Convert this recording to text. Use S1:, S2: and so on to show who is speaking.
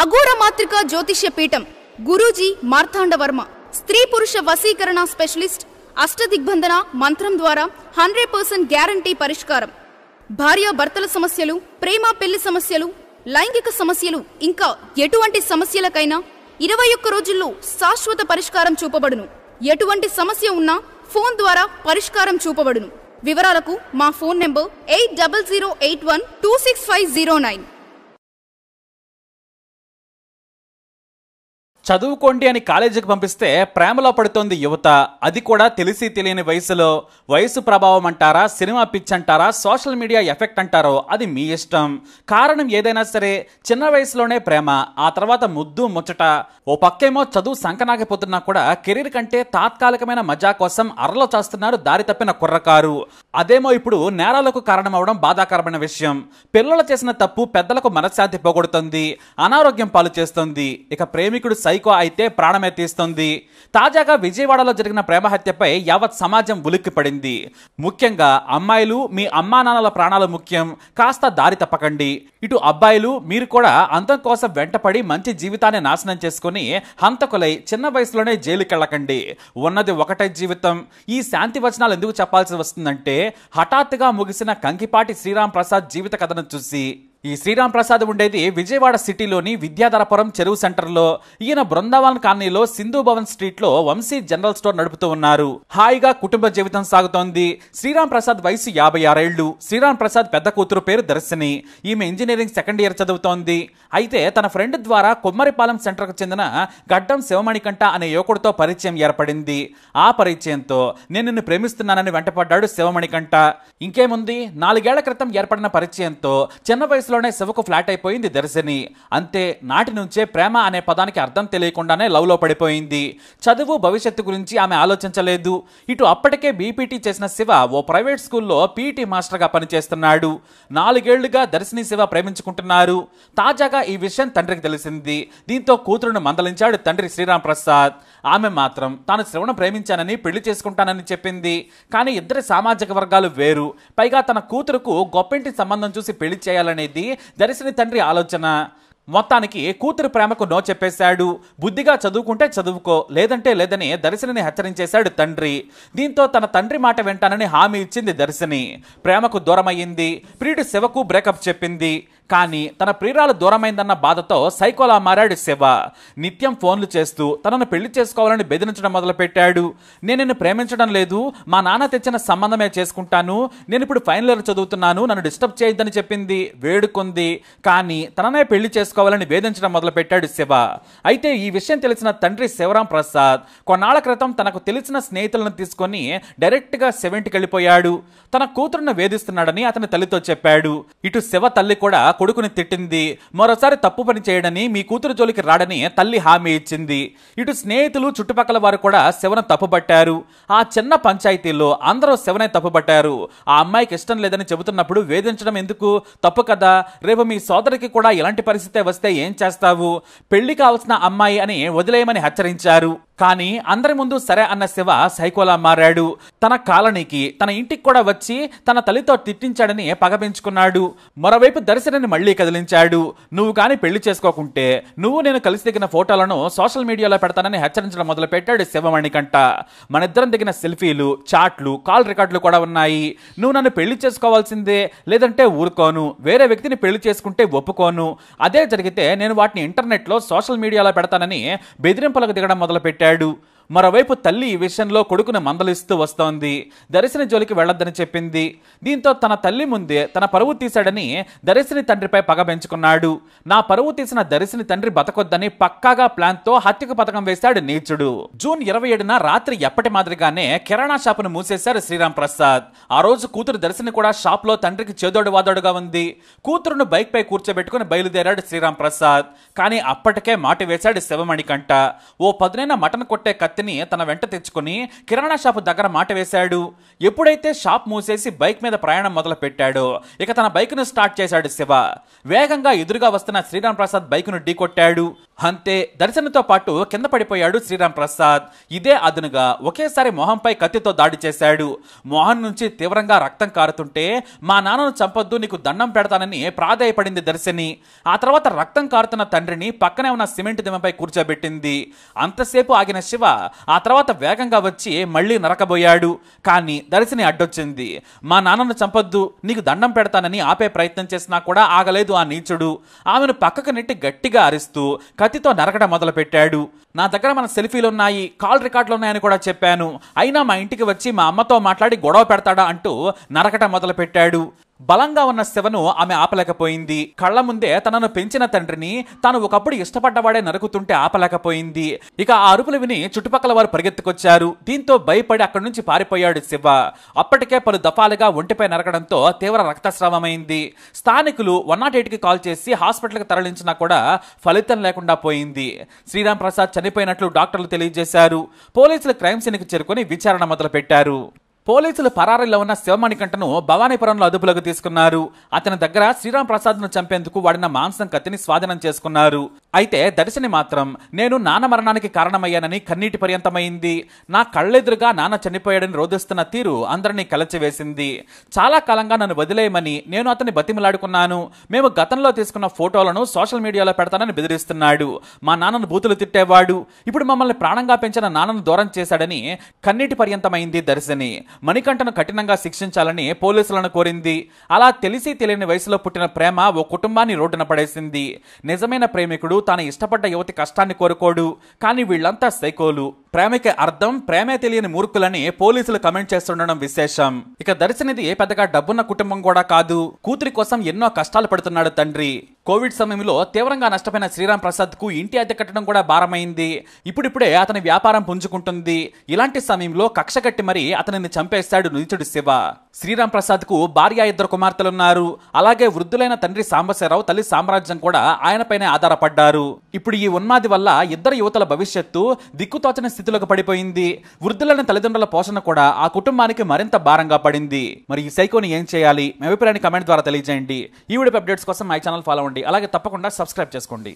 S1: అఘోర మాత్రిక జ్యోతిష్య పీఠం గురూజీ మార్తాండ వర్మ స్త్రీ పురుష వశీకరణ స్పెషలిస్ట్ అష్టదిగ్బంధన మంత్రం ద్వారా 100% గ్యారంటీ పరిష్కారం. భార్య భర్తల సమస్యలు, ప్రేమ పెళ్లి సమస్యలు, లైంగిక సమస్యలు ఇంకా ఎటువంటి సమస్యలకైనా 21 రోజుల్లో శాశ్వత పరిష్కారం చూపబడును. ఎటువంటి సమస్య ఉన్నా ఫోన్ ద్వారా పరిష్కారం చూపబడును. వివరాలకు మా ఫోన్ నెంబర్ 8008126509.
S2: చదువుకోండి అని కాలేజీకి పంపిస్తే ప్రేమలో పడుతోంది యువత. అది కూడా తెలిసి తెలియని వయసులో. వయసు ప్రభావం అంటారా, సినిమా పిచ్ అంటారా, సోషల్ మీడియా ఎఫెక్ట్ అంటారో అది మీ ఇష్టం. కారణం ఏదైనా సరే చిన్న వయసులోనే ప్రేమ, ఆ తర్వాత ముద్దు ముచ్చట. ఓ పక్కేమో చదువు సంకనాకపోతున్నా కూడా కెరీర్ కంటే తాత్కాలికమైన మజా కోసం అరలో చేస్తున్నారు దారి తప్పిన కుర్రకారు. అదేమో ఇప్పుడు నేరాలకు కారణమవడం బాధాకరమైన విషయం. పిల్లలు చేసిన తప్పు పెద్దలకు మనశ్శాంతి పోగొడుతుంది, అనారోగ్యం పాలు చేస్తుంది. ఇక ప్రేమికుడు సైకో అయితే ప్రాణమే తీస్తుంది. తాజాగా విజయవాడలో జరిగిన ప్రేమ హత్యపై యావత్ సమాజం ఉలిక్కిపడింది. ముఖ్యంగా అమ్మాయిలు, మీ అమ్మా నాన్నల ప్రాణాలు ముఖ్యం, కాస్త దారి తప్పకండి. ఇటు అబ్బాయిలు, మీరు కూడా అందం కోసం వెంటపడి మంచి జీవితాన్ని నాశనం చేసుకుని హంతకులై చిన్న వయసులోనే జైలుకెళ్ళకండి. ఉన్నది ఒకటే జీవితం. ఈ శాంతి వచనాలు ఎందుకు చెప్పాల్సి వస్తుందంటే హఠాత్తుగా ముగిసిన కంకిపాటి శ్రీరామ్ ప్రసాద్ జీవిత కథను చూసి. ఈ శ్రీరామ్ ప్రసాద్ ఉండేది విజయవాడ సిటీలోని విద్యాధరపురం చెరువు సెంటర్లో. ఈయన బృందావన్ కాలనీలో సింధు భవన్ స్ట్రీట్ లో వంశీ జనరల్ స్టోర్ నడుపుతూ ఉన్నారు. హాయిగా కుటుంబ జీవితం సాగుతోంది. శ్రీరామ్ ప్రసాద్ వయసు 56 ఏళ్లు. శ్రీరామ్ ప్రసాద్ పెద్ద కూతురు పేరు దర్శిని. ఈమె ఇంజనీరింగ్ సెకండ్ ఇయర్ చదువుతోంది. అయితే తన ఫ్రెండ్ ద్వారా కొమ్మరిపాలెం సెంటర్కు చెందిన గడ్డం శివమణికంఠ అనే యువకుడితో పరిచయం ఏర్పడింది. ఆ పరిచయంతో నేను నిన్ను ప్రేమిస్తున్నానని వెంటపడ్డాడు శివమణికంఠ. ఇంకేముంది, 4 ఏళ్ల క్రితం ఏర్పడిన పరిచయంతో చిన్న వయసులో శివకు ఫ్లాట్ అయిపోయింది దర్శిని. అంతే, నాటి నుంచే ప్రేమ అనే పదానికి అర్థం తెలియకుండానే లవ్ లో పడిపోయింది. చదువు భవిష్యత్తు గురించి ఆమె ఆలోచించలేదు. ఇటు అప్పటికే బీపీటీ చేసిన శివ ఓ ప్రైవేట్ స్కూల్లో పీటీ మాస్టర్ గా పనిచేస్తున్నాడు. 4 ఏళ్లుగా దర్శిని శివ ప్రేమించుకుంటున్నారు. తాజాగా ఈ విషయం తండ్రికి తెలిసింది. దీంతో కూతురును మందలించాడు తండ్రి శ్రీరామ్ ప్రసాద్. ఆమె మాత్రం తాను శివను ప్రేమించానని పెళ్లి చేసుకుంటానని చెప్పింది. కానీ ఇద్దరి సామాజిక వర్గాలు వేరు. పైగా తన కూతురుకు గొప్పింటి సంబంధం చూసి పెళ్లి చేయాలనేది దర్శిని తండ్రి ఆలోచన. మొత్తానికి కూతురు ప్రేమకు నో చెప్పేశాడు. బుద్ధిగా చదువుకుంటే చదువుకో, లేదంటే లేదని దర్శిని హెచ్చరించేశాడు తండ్రి. దీంతో తన తండ్రి మాట వింటానని హామీ ఇచ్చింది దర్శిని. ప్రేమకు దూరమయ్యింది. ప్రియుడు శివకు బ్రేకప్ చెప్పింది. కానీ తన ప్రియురాలు దూరమైందన్న బాధతో సైకోలా మారాడు శివ. నిత్యం ఫోన్లు చేస్తూ తనను పెళ్లి చేసుకోవాలని బెదిరించడం మొదలుపెట్టాడు. నేను నిన్ను ప్రేమించడం లేదు, మా నాన్న తెచ్చిన సంబంధమే చేసుకుంటాను, నేను ఇప్పుడు ఫైనల్ ఇయర్ చదువుతున్నాను, నన్ను డిస్టర్బ్ చేయొద్దని చెప్పింది, వేడుకుంది. కానీ తననే పెళ్లి చేసుకోవాలని వేధించడం మొదలుపెట్టాడు శివ. అయితే ఈ విషయం తెలిసిన తండ్రి శివరామ్ ప్రసాద్ కొన్నాళ్ల క్రితం తనకు తెలిసిన స్నేహితులను తీసుకొని డైరెక్ట్ గా 70కి వెళ్ళిపోయాడు. తన కూతురును వేధిస్తున్నాడని అతని తల్లితో చెప్పాడు. ఇటు శివ తల్లి కూడా కొడుకుని తిట్టింది. మరోసారి తప్పు పని చేయడని, మీ కూతురు జోలికి రాడని తల్లి హామీ ఇచ్చింది. ఇటు స్నేహితులు, చుట్టుపక్కల వారు కూడా శివను తప్పుపట్టారు. ఆ చిన్న పంచాయతీలో అందరూ శివనే తప్పుపట్టారు. ఆ అమ్మాయికి ఇష్టం లేదని చెబుతున్నప్పుడు వేధించడం ఎందుకు, తప్పు కదా, రేపు మీ సోదరికి కూడా ఇలాంటి పరిస్థితి వస్తే ఏం చేస్తావు, పెళ్లి కావాల్సిన అమ్మాయి అని వదిలేయమని హెచ్చరించారు. కానీ అందరి ముందు సరే అన్న శివ సైకోలా మారాడు. తన కాలనీకి, తన ఇంటికి కూడా వచ్చి తన తల్లితో తిట్టించాడని పగ పెంచుకున్నాడు. మరోవైపు దర్శిని మళ్లీ కదిలించాడు. నువ్వు కానీ పెళ్లి చేసుకోకుంటే నువ్వు నేను కలిసి దిగిన ఫోటోలను సోషల్ మీడియాలో పెడతానని హెచ్చరించడం మొదలుపెట్టాడు శివమణికంఠ. మనిద్దరం దిగిన సెల్ఫీలు, చాట్లు, కాల్ రికార్డులు కూడా ఉన్నాయి. నువ్వు నన్ను పెళ్లి చేసుకోవాల్సిందే, లేదంటే ఊరుకోను, వేరే వ్యక్తిని పెళ్లి చేసుకుంటే ఒప్పుకోను, అదే జరిగితే నేను వాటిని ఇంటర్నెట్లో సోషల్ మీడియాలో పెడతానని బెదిరింపులకు దిగడం మొదలుపెట్టాడు. మరోవైపు తల్లి ఈ విషయంలో కొడుకును మందలిస్తూ వస్తోంది. దర్శిని జోలికి వెళ్లొద్దని చెప్పింది. దీంతో తన తల్లి ముందే తన పరువు తీశాడని దర్శిని తండ్రిపై పగ పెంచుకున్నాడు. నా పరువు తీసిన దర్శిని తండ్రి బతకొద్దని పక్కాగా ప్లాన్ తో హత్యకు పథకం వేశాడు నీచుడు. జూన్ 27న రాత్రి ఎప్పటి మాదిరిగానే కిరాణా షాపును మూసేశారు శ్రీరామ్ ప్రసాద్. ఆ రోజు కూతురు దర్శిని కూడా షాప్ లో తండ్రికి చేదోడు వాదోడుగా ఉంది. కూతురును బైక్ పై కూర్చోబెట్టుకుని బయలుదేరాడు శ్రీరామ్ ప్రసాద్. కానీ అప్పటికే మాట వేశాడు శివమణికంఠ. ఓ పదునైన మటన్ కొట్టే కత్తిని తన వెంట తెచ్చుకుని కిరాణా షాపు దగ్గర మాట వేశాడు. ఎప్పుడైతే షాప్ మూసేసి బైక్ మీద ప్రయాణం మొదలు పెట్టాడో ఇక తన బైక్ ను స్టార్ట్ చేశాడు శివ. వేగంగా ఎదురుగా వస్తున్న శ్రీరామ్ ప్రసాద్ బైక్ ను ఢీకొట్టాడు. అంతే, దర్శన్తో పాటు కింద పడిపోయాడు శ్రీరామ్ ప్రసాద్. ఇదే అదునుగా ఒకేసారి మోహన్పై కత్తితో దాడి చేశాడు. మోహన్ నుంచి తీవ్రంగా రక్తం కారుతుంటే మా నాన్నను చంపొద్దు, నీకు దండం పెడతానని ప్రాధేయపడింది దర్శని. ఆ తర్వాత రక్తం కారుతున్న తండ్రిని పక్కనే ఉన్న సిమెంట్ దిమ్మపై కూర్చోబెట్టింది. అంతసేపు ఆగిన శివ ఆ తర్వాత వేగంగా వచ్చి మళ్లీ నరకబోయాడు. కానీ దర్శని అడ్డొచ్చింది. మా నాన్నను చంపొద్దు, నీకు దండం పెడతానని ఆపే ప్రయత్నం చేసినా కూడా ఆగలేదు ఆ నీచుడు. ఆమెను పక్కకు నెట్టి గట్టిగా అరిస్తూ కత్తితో నరకడం మొదలుపెట్టాడు. నా దగ్గర మన సెల్ఫీలున్నాయి, కాల్ రికార్డులున్నాయని కూడా చెప్పాను, అయినా మా ఇంటికి వచ్చి మా అమ్మతో మాట్లాడి గొడవ పెడతాడా అంటూ నరకడం మొదలుపెట్టాడు. బలంగా ఉన్న శివను ఆమె ఆపలేకపోయింది. కళ్ల ముందే తనను పెంచిన తండ్రిని తాను ఒకప్పుడు ఇష్టపడ్డవాడే నరుకుతుంటే ఆపలేకపోయింది. ఇక ఆ అరుపులు విని చుట్టుపక్కల వారు పరిగెత్తుకొచ్చారు. దీంతో భయపడి అక్కడి నుంచి పారిపోయాడు శివ. అప్పటికే పలు దఫాలుగా ఒంటిపై నరకడంతో తీవ్ర రక్తస్రావమైంది. స్థానికులు 108కి కాల్ చేసి హాస్పిటల్కి తరలించినా కూడా ఫలితం లేకుండా పోయింది. శ్రీరామ్ ప్రసాద్ చనిపోయినట్లు డాక్టర్లు తెలియజేశారు. పోలీసులు క్రైమ్ సీన్కి చేరుకుని విచారణ మొదలుపెట్టారు. పోలీసులు పరారీలో ఉన్న శివమణికంఠను భవానీపురంలో అదుపులోకి తీసుకున్నారు. అతని దగ్గర శ్రీరామ్ ప్రసాద్ ను చంపేందుకు వాడిన మాంసం కత్తిని స్వాధీనం చేసుకున్నారు. అయితే దర్శని మాత్రం నేను నాన్న మరణానికి కారణమయ్యానని కన్నీటి పర్యంతమైంది. నా కళ్ళెదురుగా నాన్న చనిపోయాడని రోధిస్తున్న తీరు అందరినీ కలచివేసింది. చాలా కాలంగా నన్ను వదిలేయమని నేను అతన్ని బతిమలాడుకున్నాను. మేము గతంలో తీసుకున్న ఫోటోలను సోషల్ మీడియాలో పెడతానని బెదిరిస్తున్నాడు. మా నాన్నను బూతులు తిట్టేవాడు. ఇప్పుడు మమ్మల్ని ప్రాణంగా పెంచిన నాన్నను దూరం చేశాడని కన్నీటి పర్యంతమైంది దర్శని. మణికంఠను కఠినంగా శిక్షించాలని పోలీసులను కోరింది. అలా తెలిసి తెలియని వయసులో పుట్టిన ప్రేమ ఓ కుటుంబాన్ని రోడ్డున పడేసింది. నిజమైన ప్రేమికుడు తాను ఇష్టపడ్డ యువతి కష్టాన్ని కోరుకోడు. కానీ వీళ్ళంతా సైకోలు. ప్రేమకి అర్థం ప్రేమే తెలియని మూర్ఖులని పోలీసులు కమెంట్ చేస్తుండడం విశేషం. ఇక దర్శనిది పెద్దగా డబ్బున్న కుటుంబం కూడా కాదు. కూతురి కోసం ఎన్నో కష్టాలు పడుతున్నాడు తండ్రి. కోవిడ్ సమయంలో తీవ్రంగా నష్టపోయిన శ్రీరామ్ ప్రసాద్ కు ఇంటి అద్దె కట్టడం కూడా భారమైంది. ఇప్పుడిప్పుడే అతని వ్యాపారం పుంజుకుంటుంది. ఇలాంటి సమయంలో కక్ష కట్టి మరి అతనిని చంపేస్తాడు నీచుడు శివ. శ్రీరామ్ ప్రసాద్ కు భార్య 2 కుమార్తెలున్నారు. అలాగే వృద్ధులైన తండ్రి సాంబశివరావు, తల్లి సామ్రాజ్యం కూడా ఆయనపైనే ఆధారపడ్డారు. ఇప్పుడు ఈ ఉన్మాది వల్ల ఇద్దరు యువతల భవిష్యత్తు దిక్కుతోచని స్థితిలోకి పడిపోయింది. వృద్ధులైన తల్లిదండ్రుల పోషణ కూడా ఆ కుటుంబానికి మరింత భారంగా పడింది. మరి ఈ సైకోని ఏం చేయాలి? మీ అభిప్రాయాన్ని కమెంట్ ద్వారా తెలియజేయండి. ఈ వీడియో అప్డేట్స్ కోసం మై ఛానల్ ఫాలో అవ్వండి. అలాగే తప్పకుండా సబ్స్క్రైబ్ చేసుకోండి.